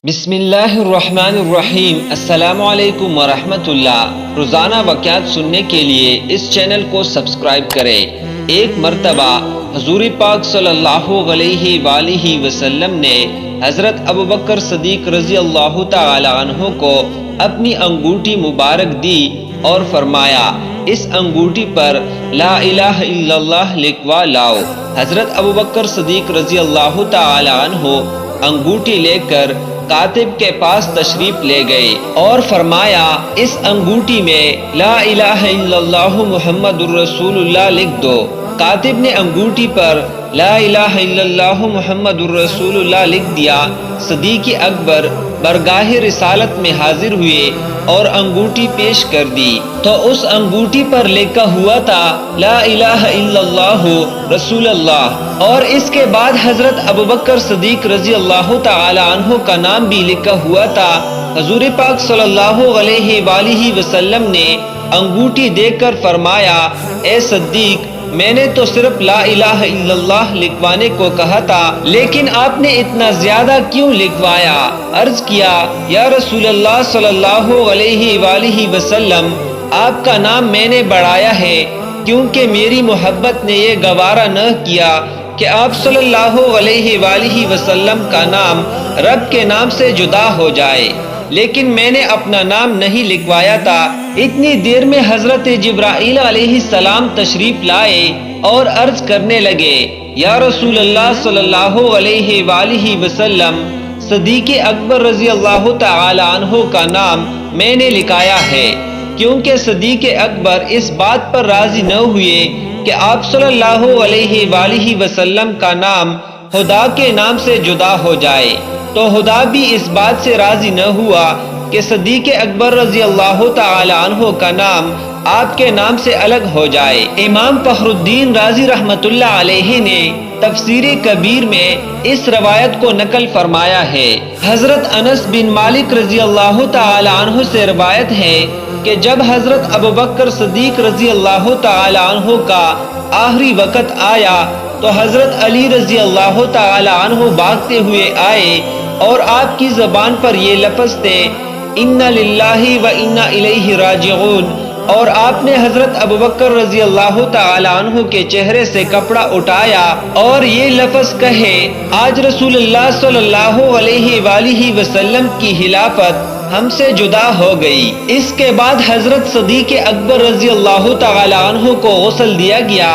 بسم اللہ الرحمن الرحیم۔ السلام علیکم ورحمۃ اللہ۔ روزانہ واقعات سننے کے لیے اس چینل کو سبسکرائب کریں۔ ایک مرتبہ حضور پاک صلی اللہ علیہ وآلہ وسلم نے حضرت ابوبکر صدیق رضی اللہ تعالی عنہ کو اپنی انگوٹھی مبارک دی اور فرمایا، اس انگوٹھی پر لا الہ الا اللہ لکھوا لاؤ۔ حضرت ابوبکر صدیق رضی اللہ تعالی عنہ انگوٹھی لے کر کاتب کے پاس تشریف لے گئے اور فرمایا، اس انگوٹھی میں لا الہ الا اللہ محمد الرسول اللہ لکھ دو۔ کاتب نے انگوٹھی پر لا الہ الا اللہ محمد الرسول اللہ لکھ دیا۔ صدیق اکبر برگاہ رسالت میں حاضر ہوئے اور انگوٹھی پیش کر دی تو اس انگوٹھی پر لکھا ہوا تھا لا الہ الا اللہ رسول اللہ، اور اس کے بعد حضرت ابوبکر صدیق رضی اللہ تعالی عنہ کا نام بھی لکھا ہوا تھا۔ حضور پاک صلی اللہ علیہ وآلہ وسلم نے انگوٹھی دیکھ کر فرمایا، اے صدیق، میں نے تو صرف لا الہ الا اللہ لکھوانے کو کہا تھا، لیکن آپ نے اتنا زیادہ کیوں لکھوایا؟ عرض کیا، یا رسول اللہ صلی اللہ علیہ وآلہ وسلم، آپ کا نام میں نے بڑھایا ہے کیونکہ میری محبت نے یہ گوارا نہ کیا کہ آپ صلی اللہ علیہ وآلہ وسلم کا نام رب کے نام سے جدا ہو جائے، لیکن میں نے اپنا نام نہیں لکھوایا تھا۔ اتنی دیر میں حضرت جبرائیل علیہ السلام تشریف لائے اور عرض کرنے لگے، یا رسول اللہ صلی اللہ علیہ وآلہ وسلم، صدیق اکبر رضی اللہ تعالی عنہ کا نام میں نے لکھایا ہے، کیونکہ صدیق اکبر اس بات پر راضی نہ ہوئے کہ آپ صلی اللہ علیہ وآلہ وسلم کا نام خدا کے نام سے جدا ہو جائے، تو خدا بھی اس بات سے راضی نہ ہوا کہ صدیق اکبر رضی اللہ تعالی عنہ کا نام آپ کے نام سے الگ ہو جائے۔ امام فخر الدین رازی رحمت اللہ علیہ نے تفسیر کبیر میں اس روایت کو نقل فرمایا ہے۔ حضرت انس بن مالک رضی اللہ تعالی عنہ سے روایت ہے کہ جب حضرت ابوبکر صدیق رضی اللہ تعالی عنہ کا آخری وقت آیا تو حضرت علی رضی اللہ تعالی عنہ بھاگتے ہوئے آئے اور آپ کی زبان پر یہ لفظ تھے، انا للہ و انا الیہ راجعون، اور آپ نے حضرت ابوبکر رضی اللہ تعالی عنہ کے چہرے سے کپڑا اٹھایا اور یہ لفظ کہے، آج رسول اللہ صلی اللہ علیہ وآلہ وسلم کی خلافت ہم سے جدا ہو گئی۔ اس کے بعد حضرت صدیق اکبر رضی اللہ تعالی عنہ کو غسل دیا گیا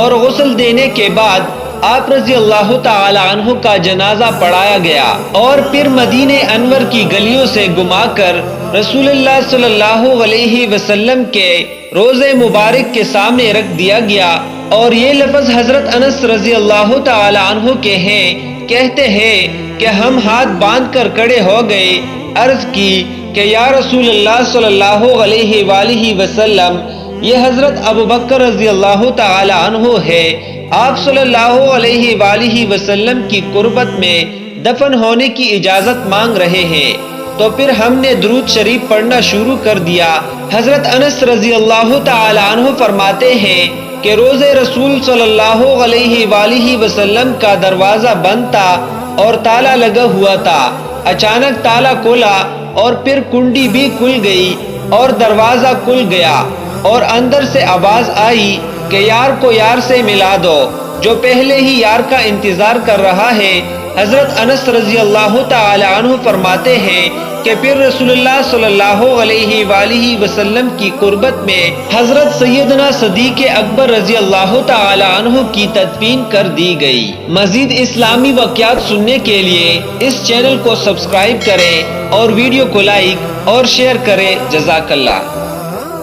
اور غسل دینے کے بعد آپ رضی اللہ تعالی عنہ کا جنازہ پڑھایا گیا اور پھر مدینہ انور کی گلیوں سے گھما کر رسول اللہ صلی اللہ علیہ وسلم کے روضے مبارک کے سامنے رکھ دیا گیا، اور یہ لفظ حضرت انس رضی اللہ تعالی عنہ کے ہیں، کہتے ہیں کہ ہم ہاتھ باندھ کر کھڑے ہو گئے، عرض کی کہ یا رسول اللہ صلی اللہ علیہ وآلہ وسلم، یہ حضرت ابوبکر رضی اللہ تعالی عنہ ہے، آپ صلی اللہ علیہ وآلہ وسلم کی قربت میں دفن ہونے کی اجازت مانگ رہے ہیں۔ تو پھر ہم نے درود شریف پڑھنا شروع کر دیا۔ حضرت انس رضی اللہ تعالی عنہ فرماتے ہیں کہ روز رسول صلی اللہ علیہ وآلہ وسلم کا دروازہ بند تھا اور تالا لگا ہوا تھا، اچانک تالا کھلا اور پھر کنڈی بھی کھل گئی اور دروازہ کھل گیا اور اندر سے آواز آئی کہ یار کو یار سے ملا دو، جو پہلے ہی یار کا انتظار کر رہا ہے۔ حضرت انس رضی اللہ تعالی عنہ فرماتے ہیں کہ پھر رسول اللہ صلی اللہ علیہ وآلہ وسلم کی قربت میں حضرت سیدنا صدیق اکبر رضی اللہ تعالی عنہ کی تدفین کر دی گئی۔ مزید اسلامی واقعات سننے کے لیے اس چینل کو سبسکرائب کریں اور ویڈیو کو لائک اور شیئر کریں۔ جزاک اللہ۔